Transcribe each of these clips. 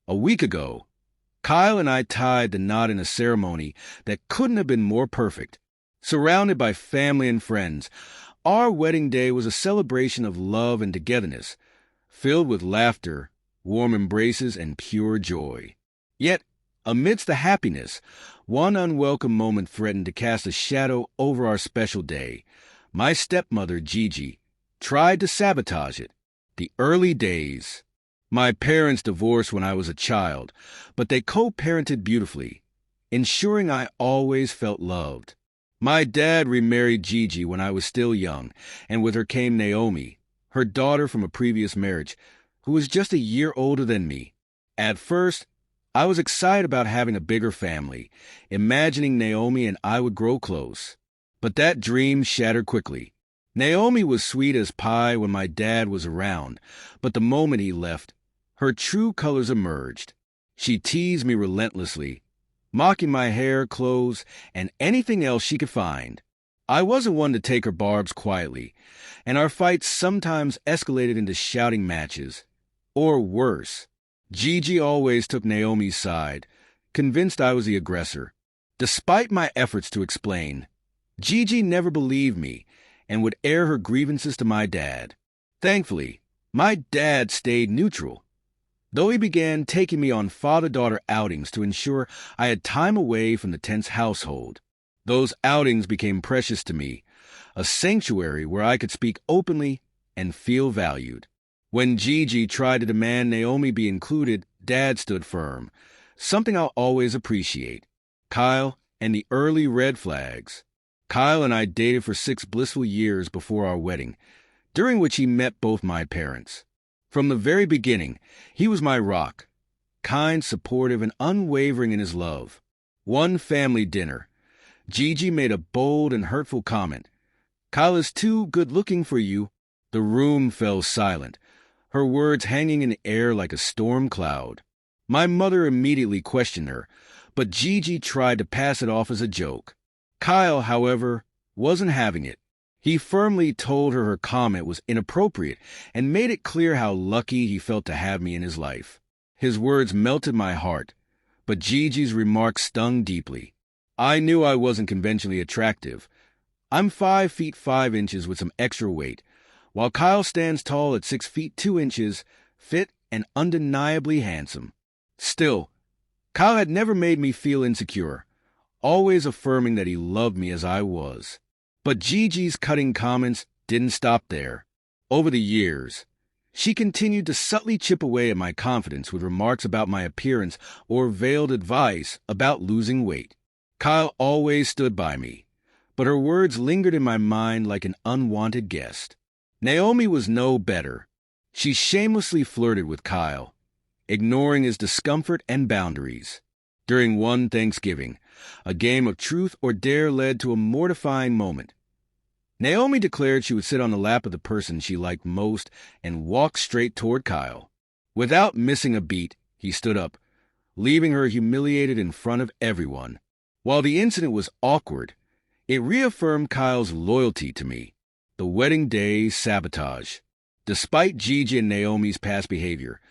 A week ago, Kyle and I tied the knot in a ceremony that couldn't have been more perfect. Surrounded by family and friends, our wedding day was a celebration of love and togetherness, filled with laughter, warm embraces, and pure joy. Yet, amidst the happiness, one unwelcome moment threatened to cast a shadow over our special day. My stepmother, Gigi, tried to sabotage it. The early days. My parents divorced when I was a child, but they co-parented beautifully, ensuring I always felt loved. My dad remarried Gigi when I was still young, and with her came Naomi, her daughter from a previous marriage, who was just a year older than me. At first, I was excited about having a bigger family, imagining Naomi and I would grow close. But that dream shattered quickly. Naomi was sweet as pie when my dad was around, but the moment he left, her true colors emerged. She teased me relentlessly, mocking my hair, clothes, and anything else she could find. I wasn't one to take her barbs quietly, and our fights sometimes escalated into shouting matches. Or worse, Gigi always took Naomi's side, convinced I was the aggressor. Despite my efforts to explain, Gigi never believed me and would air her grievances to my dad. Thankfully, my dad stayed neutral, though he began taking me on father-daughter outings to ensure I had time away from the tense household. Those outings became precious to me, a sanctuary where I could speak openly and feel valued. When Gigi tried to demand Naomi be included, Dad stood firm, something I'll always appreciate. Kyle and the early red flags. Kyle and I dated for 6 blissful years before our wedding, during which he met both my parents. From the very beginning, he was my rock, kind, supportive, and unwavering in his love. One family dinner, Gigi made a bold and hurtful comment. "Kyle is too good-looking for you." The room fell silent, her words hanging in the air like a storm cloud. My mother immediately questioned her, but Gigi tried to pass it off as a joke. Kyle, however, wasn't having it. He firmly told her comment was inappropriate and made it clear how lucky he felt to have me in his life. His words melted my heart, but Gigi's remarks stung deeply. I knew I wasn't conventionally attractive. I'm 5 feet 5 inches with some extra weight, while Kyle stands tall at 6 feet 2 inches, fit and undeniably handsome. Still, Kyle had never made me feel insecure, always affirming that he loved me as I was. But Gigi's cutting comments didn't stop there. Over the years, she continued to subtly chip away at my confidence with remarks about my appearance or veiled advice about losing weight. Kyle always stood by me, but her words lingered in my mind like an unwanted guest. Naomi was no better. She shamelessly flirted with Kyle, ignoring his discomfort and boundaries. During one Thanksgiving, a game of truth or dare led to a mortifying moment. Naomi declared she would sit on the lap of the person she liked most and walk straight toward Kyle. Without missing a beat, he stood up, leaving her humiliated in front of everyone. While the incident was awkward, it reaffirmed Kyle's loyalty to me. The wedding day sabotage. Despite Gigi and Naomi's past behavior,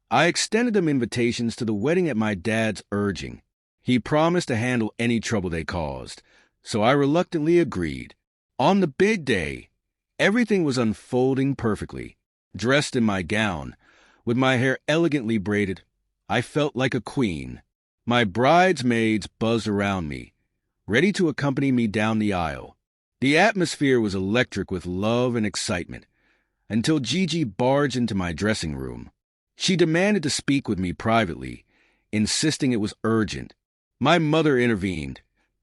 I extended them invitations to the wedding at my dad's urging. He promised to handle any trouble they caused, so I reluctantly agreed. On the big day, everything was unfolding perfectly. Dressed in my gown, with my hair elegantly braided, I felt like a queen. My bridesmaids buzzed around me, ready to accompany me down the aisle. The atmosphere was electric with love and excitement, until Gigi barged into my dressing room. She demanded to speak with me privately, insisting it was urgent. My mother intervened,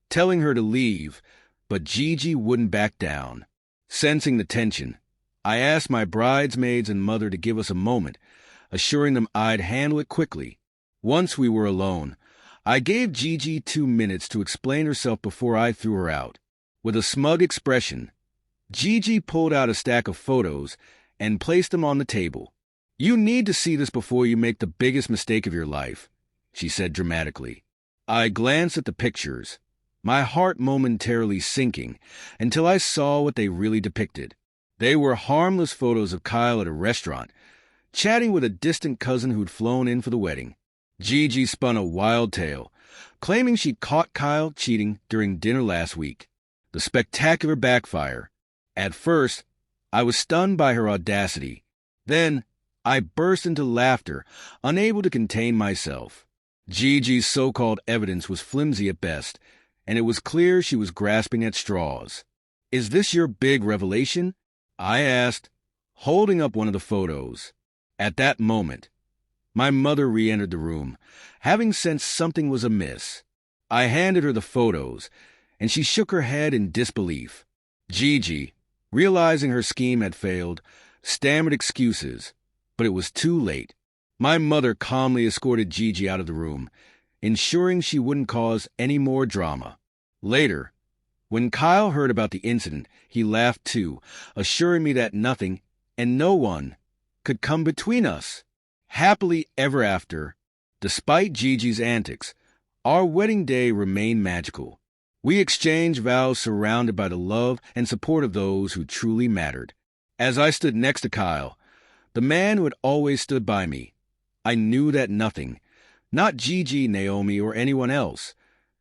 telling her to leave, but Gigi wouldn't back down. Sensing the tension, I asked my bridesmaids and mother to give us a moment, assuring them I'd handle it quickly. Once we were alone, I gave Gigi 2 minutes to explain herself before I threw her out. With a smug expression, Gigi pulled out a stack of photos and placed them on the table. "You need to see this before you make the biggest mistake of your life," she said dramatically. I glanced at the pictures, my heart momentarily sinking, until I saw what they really depicted. They were harmless photos of Kyle at a restaurant, chatting with a distant cousin who'd flown in for the wedding. Gigi spun a wild tale, claiming she'd caught Kyle cheating during dinner last week. The spectacular backfire. At first, I was stunned by her audacity. Then, I burst into laughter, unable to contain myself. Gigi's so-called evidence was flimsy at best, and it was clear she was grasping at straws. "Is this your big revelation?" I asked, holding up one of the photos. At that moment, my mother re-entered the room, having sensed something was amiss. I handed her the photos, and she shook her head in disbelief. Gigi, realizing her scheme had failed, stammered excuses, but it was too late. My mother calmly escorted Gigi out of the room, ensuring she wouldn't cause any more drama. Later, when Kyle heard about the incident, he laughed too, assuring me that nothing and no one could come between us. Happily ever after, despite Gigi's antics, our wedding day remained magical. We exchanged vows surrounded by the love and support of those who truly mattered. As I stood next to Kyle, the man who had always stood by me, I knew that nothing, not Gigi, Naomi, or anyone else,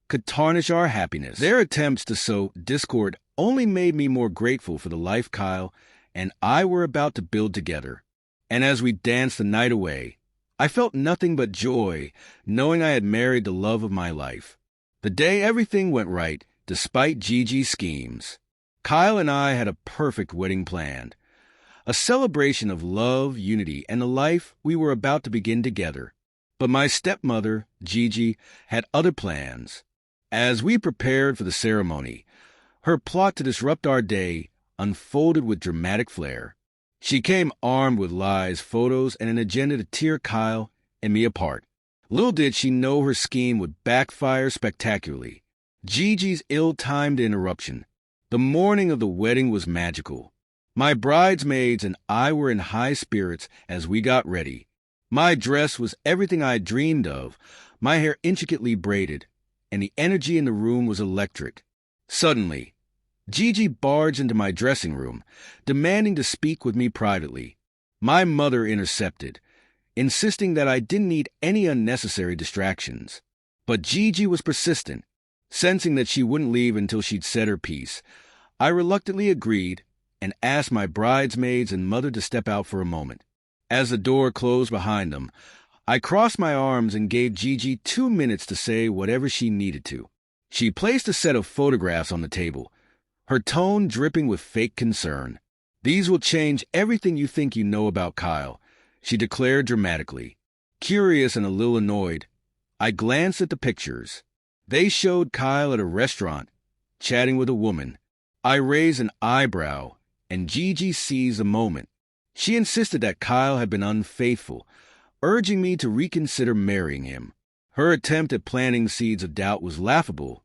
could tarnish our happiness. Their attempts to sow discord only made me more grateful for the life Kyle and I were about to build together. And as we danced the night away, I felt nothing but joy, knowing I had married the love of my life. The day everything went right, despite Gigi's schemes. Kyle and I had a perfect wedding planned. A celebration of love, unity, and the life we were about to begin together. But my stepmother, Gigi, had other plans. As we prepared for the ceremony, her plot to disrupt our day unfolded with dramatic flair. She came armed with lies, photos, and an agenda to tear Kyle and me apart. Little did she know her scheme would backfire spectacularly. Gigi's ill-timed interruption. The morning of the wedding was magical. My bridesmaids and I were in high spirits as we got ready. My dress was everything I had dreamed of, my hair intricately braided, and the energy in the room was electric. Suddenly, Gigi barged into my dressing room, demanding to speak with me privately. My mother intercepted, insisting that I didn't need any unnecessary distractions. But Gigi was persistent, sensing that she wouldn't leave until she'd said her piece. I reluctantly agreed and asked my bridesmaids and mother to step out for a moment. As the door closed behind them, I crossed my arms and gave Gigi 2 minutes to say whatever she needed to. She placed a set of photographs on the table, her tone dripping with fake concern. "These will change everything you think you know about Kyle," she declared dramatically. Curious and a little annoyed, I glanced at the pictures. They showed Kyle at a restaurant, chatting with a woman. I raised an eyebrow, and Gigi seized the moment. She insisted that Kyle had been unfaithful, urging me to reconsider marrying him. Her attempt at planting seeds of doubt was laughable,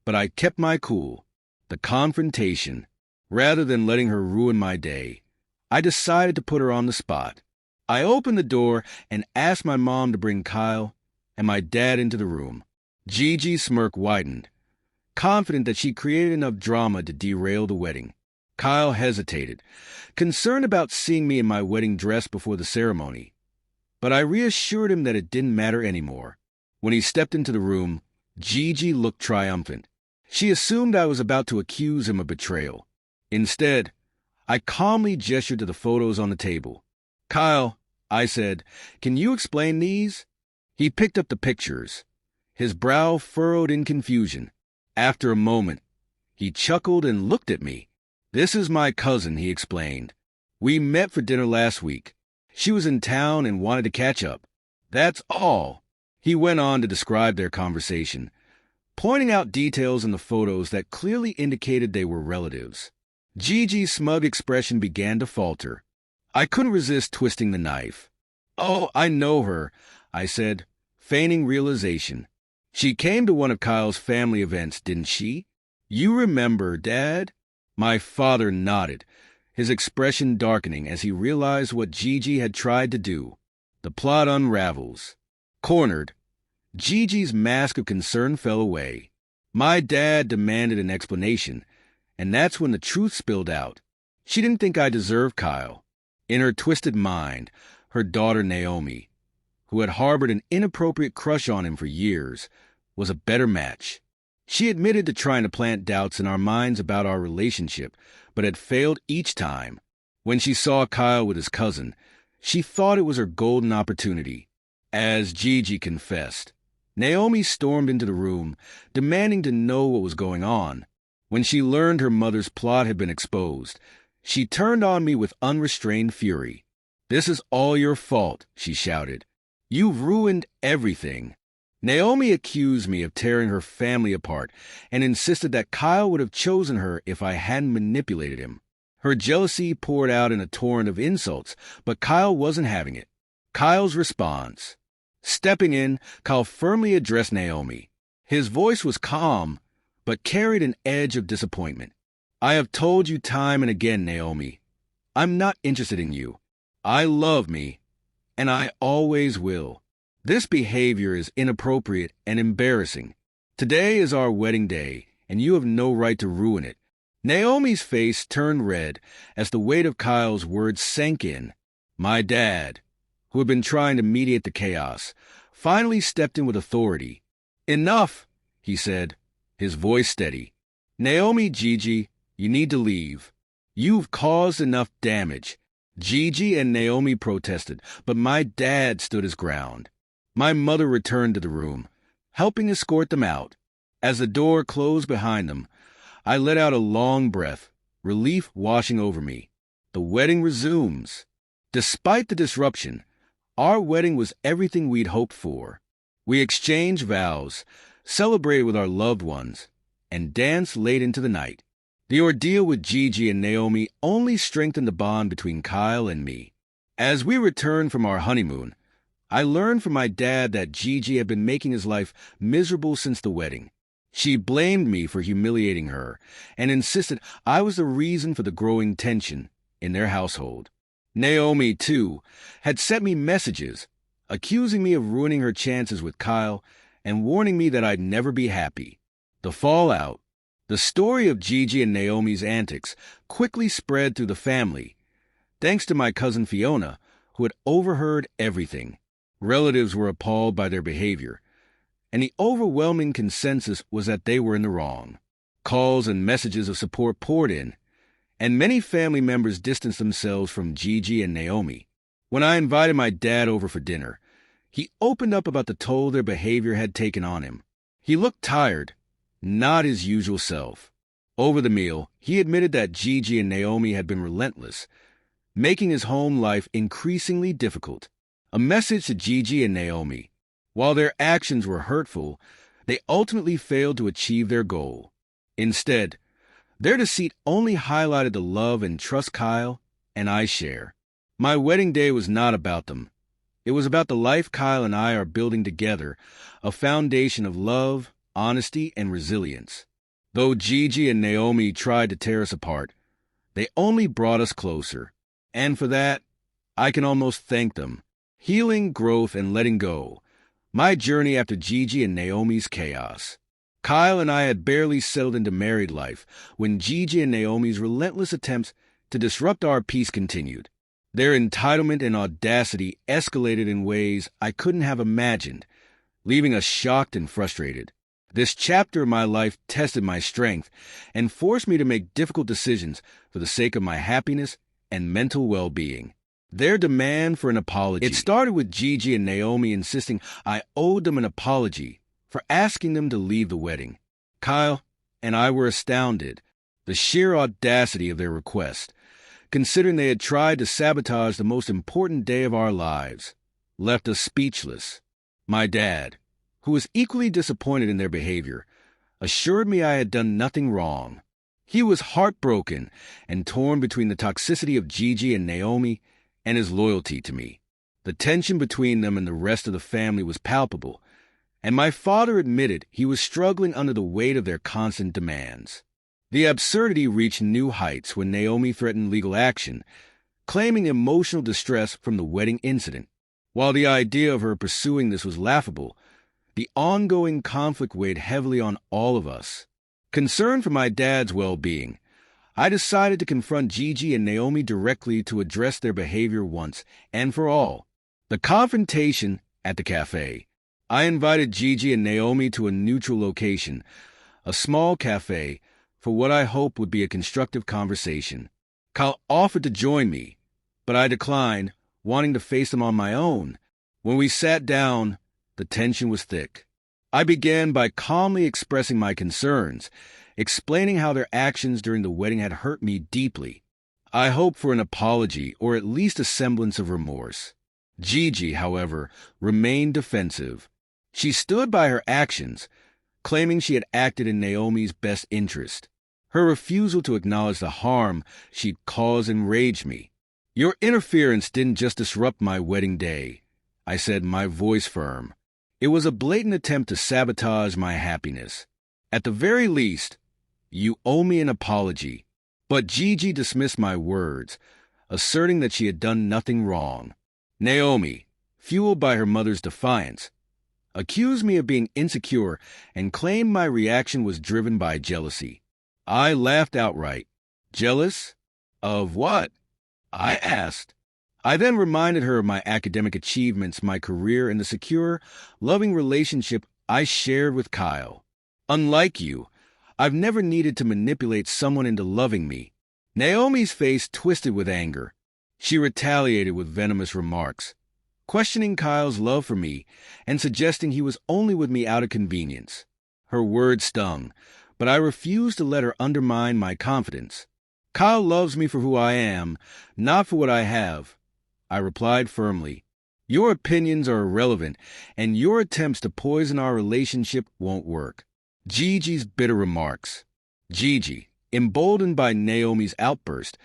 but I kept my cool. The confrontation, rather than letting her ruin my day, I decided to put her on the spot. I opened the door and asked my mom to bring Kyle and my dad into the room. Gigi's smirk widened, confident that she created enough drama to derail the wedding. Kyle hesitated, concerned about seeing me in my wedding dress before the ceremony. But I reassured him that it didn't matter anymore. When he stepped into the room, Gigi looked triumphant. She assumed I was about to accuse him of betrayal. Instead, I calmly gestured to the photos on the table. "Kyle," I said, "can you explain these?" He picked up the pictures, his brow furrowed in confusion. After a moment, he chuckled and looked at me. "This is my cousin," he explained. "We met for dinner last week. She was in town and wanted to catch up. That's all." He went on to describe their conversation, pointing out details in the photos that clearly indicated they were relatives. Gigi's smug expression began to falter. I couldn't resist twisting the knife. "Oh, I know her," I said, feigning realization. "She came to one of Kyle's family events, didn't she? You remember, Dad?" My father nodded, his expression darkening as he realized what Gigi had tried to do. The plot unravels. Cornered, Gigi's mask of concern fell away. My dad demanded an explanation, and that's when the truth spilled out. She didn't think I deserved Kyle. In her twisted mind, her daughter Naomi, who had harbored an inappropriate crush on him for years, was a better match. She admitted to trying to plant doubts in our minds about our relationship, but had failed each time. When she saw Kyle with his cousin, she thought it was her golden opportunity. As Gigi confessed, Naomi stormed into the room, demanding to know what was going on. When she learned her mother's plot had been exposed, she turned on me with unrestrained fury. "This is all your fault," she shouted. "You've ruined everything." Naomi accused me of tearing her family apart and insisted that Kyle would have chosen her if I hadn't manipulated him. Her jealousy poured out in a torrent of insults, but Kyle wasn't having it. Kyle's response. Stepping in, Kyle firmly addressed Naomi. His voice was calm, but carried an edge of disappointment. "I have told you time and again, Naomi. I'm not interested in you. I love me, and I always will. This behavior is inappropriate and embarrassing. Today is our wedding day, and you have no right to ruin it." Naomi's face turned red as the weight of Kyle's words sank in. My dad, who had been trying to mediate the chaos, finally stepped in with authority. "Enough," he said, his voice steady. "Naomi, Gigi, you need to leave. You've caused enough damage." Gigi and Naomi protested, but my dad stood his ground. My mother returned to the room, helping escort them out. As the door closed behind them, I let out a long breath, relief washing over me. The wedding resumes. Despite the disruption, our wedding was everything we'd hoped for. We exchanged vows, celebrated with our loved ones, and danced late into the night. The ordeal with Gigi and Naomi only strengthened the bond between Kyle and me. As we returned from our honeymoon, I learned from my dad that Gigi had been making his life miserable since the wedding. She blamed me for humiliating her and insisted I was the reason for the growing tension in their household. Naomi, too, had sent me messages, accusing me of ruining her chances with Kyle and warning me that I'd never be happy. The fallout, the story of Gigi and Naomi's antics, quickly spread through the family, thanks to my cousin Fiona, who had overheard everything. Relatives were appalled by their behavior, and the overwhelming consensus was that they were in the wrong. Calls and messages of support poured in, and many family members distanced themselves from Gigi and Naomi. When I invited my dad over for dinner, he opened up about the toll their behavior had taken on him. He looked tired, not his usual self. Over the meal, he admitted that Gigi and Naomi had been relentless, making his home life increasingly difficult. A message to Gigi and Naomi. While their actions were hurtful, they ultimately failed to achieve their goal. Instead, their deceit only highlighted the love and trust Kyle and I share. My wedding day was not about them. It was about the life Kyle and I are building together, a foundation of love, honesty, and resilience. Though Gigi and Naomi tried to tear us apart, they only brought us closer. And for that, I can almost thank them. Healing, growth, and letting go. My journey after Gigi and Naomi's chaos. Kyle and I had barely settled into married life when Gigi and Naomi's relentless attempts to disrupt our peace continued. Their entitlement and audacity escalated in ways I couldn't have imagined, leaving us shocked and frustrated. This chapter of my life tested my strength and forced me to make difficult decisions for the sake of my happiness and mental well-being. Their demand for an apology. It started with Gigi and Naomi insisting I owed them an apology for asking them to leave the wedding. Kyle and I were astounded, the sheer audacity of their request, considering they had tried to sabotage the most important day of our lives, left us speechless. My dad, who was equally disappointed in their behavior, assured me I had done nothing wrong. He was heartbroken and torn between the toxicity of Gigi and Naomi and his loyalty to me. The tension between them and the rest of the family was palpable, and my father admitted he was struggling under the weight of their constant demands. The absurdity reached new heights when Naomi threatened legal action, claiming emotional distress from the wedding incident. While the idea of her pursuing this was laughable, the ongoing conflict weighed heavily on all of us. Concerned for my dad's well-being, I decided to confront Gigi and Naomi directly to address their behavior once and for all. The confrontation At the cafe, I invited Gigi and Naomi to a neutral location, a small cafe, for what I hoped would be a constructive conversation. Kyle offered to join me, but I declined, wanting to face them on my own. When we sat down, the tension was thick. I began by calmly expressing my concerns, explaining how their actions during the wedding had hurt me deeply. I hoped for an apology or at least a semblance of remorse. Gigi, however, remained defensive. She stood by her actions, claiming she had acted in Naomi's best interest. Her refusal to acknowledge the harm she'd caused enraged me. "Your interference didn't just disrupt my wedding day," I said, my voice firm. "It was a blatant attempt to sabotage my happiness. At the very least, you owe me an apology." But Gigi dismissed my words, asserting that she had done nothing wrong. Naomi, fueled by her mother's defiance, accused me of being insecure and claimed my reaction was driven by jealousy. I laughed outright. "Jealous? Of what?" I asked. I then reminded her of my academic achievements, my career, and the secure, loving relationship I shared with Kyle. "Unlike you, I've never needed to manipulate someone into loving me." Naomi's face twisted with anger. She retaliated with venomous remarks, questioning Kyle's love for me and suggesting he was only with me out of convenience. Her words stung, but I refused to let her undermine my confidence. "Kyle loves me for who I am, not for what I have," I replied firmly. "Your opinions are irrelevant, and your attempts to poison our relationship won't work." Gigi's bitter remarks. Gigi, emboldened by Naomi's outburst,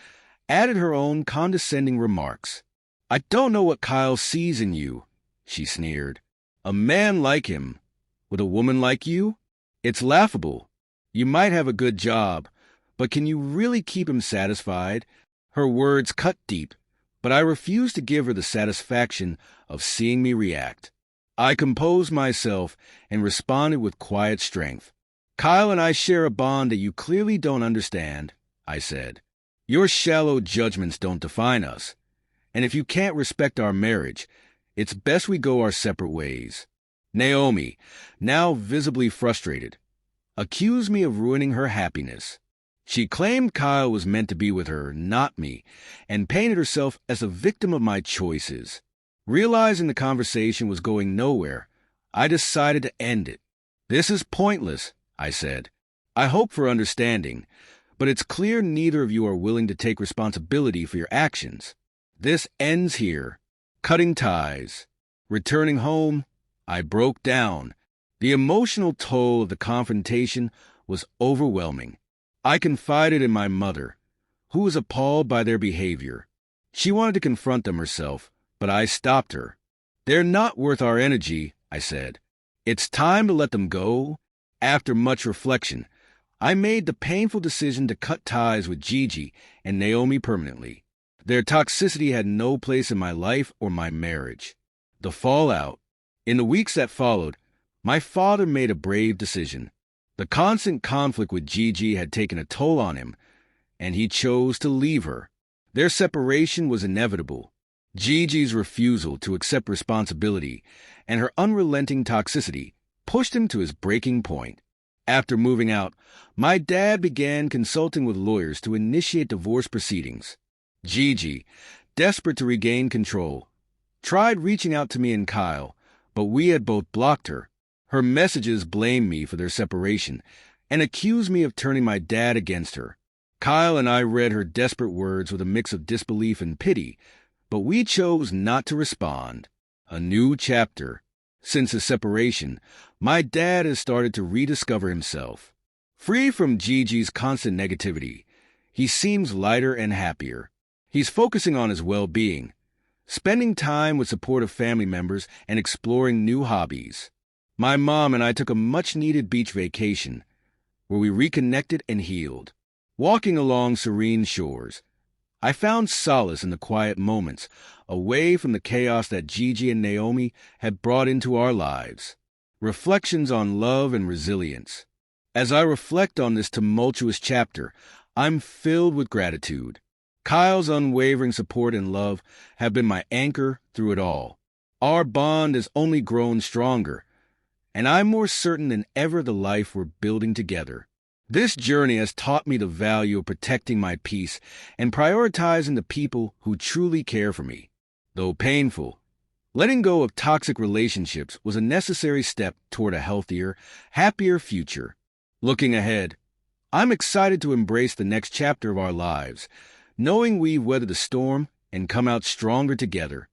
added her own condescending remarks. "I don't know what Kyle sees in you," she sneered. "A man like him, with a woman like you? It's laughable. You might have a good job, but can you really keep him satisfied?" Her words cut deep, but I refused to give her the satisfaction of seeing me react. I composed myself and responded with quiet strength. "Kyle and I share a bond that you clearly don't understand," I said. "Your shallow judgments don't define us, and if you can't respect our marriage, it's best we go our separate ways." Naomi, now visibly frustrated, accused me of ruining her happiness. She claimed Kyle was meant to be with her, not me, and painted herself as a victim of my choices. Realizing the conversation was going nowhere, I decided to end it. "This is pointless," I said. "I hope for understanding, but it's clear neither of you are willing to take responsibility for your actions. This ends here." Cutting ties. Returning home, I broke down. The emotional toll of the confrontation was overwhelming. I confided in my mother, who was appalled by their behavior. She wanted to confront them herself, but I stopped her. "They're not worth our energy," I said. "It's time to let them go." After much reflection, I made the painful decision to cut ties with Gigi and Naomi permanently. Their toxicity had no place in my life or my marriage. The fallout. In the weeks that followed, my father made a brave decision. The constant conflict with Gigi had taken a toll on him, and he chose to leave her. Their separation was inevitable. Gigi's refusal to accept responsibility and her unrelenting toxicity pushed him to his breaking point. After moving out, my dad began consulting with lawyers to initiate divorce proceedings. Gigi, desperate to regain control, tried reaching out to me and Kyle, but we had both blocked her. Her messages blamed me for their separation and accused me of turning my dad against her. Kyle and I read her desperate words with a mix of disbelief and pity, but we chose not to respond. A new chapter. Since his separation, my dad has started to rediscover himself. Free from Gigi's constant negativity, he seems lighter and happier. He's focusing on his well-being, spending time with supportive family members and exploring new hobbies. My mom and I took a much-needed beach vacation, where we reconnected and healed. Walking along serene shores, I found solace in the quiet moments, away from the chaos that Gigi and Naomi had brought into our lives. Reflections on love and resilience. As I reflect on this tumultuous chapter, I'm filled with gratitude. Kyle's unwavering support and love have been my anchor through it all. Our bond has only grown stronger, and I'm more certain than ever the life we're building together. This journey has taught me the value of protecting my peace and prioritizing the people who truly care for me. Though painful, letting go of toxic relationships was a necessary step toward a healthier, happier future. Looking ahead, I'm excited to embrace the next chapter of our lives, knowing we've weathered the storm and come out stronger together.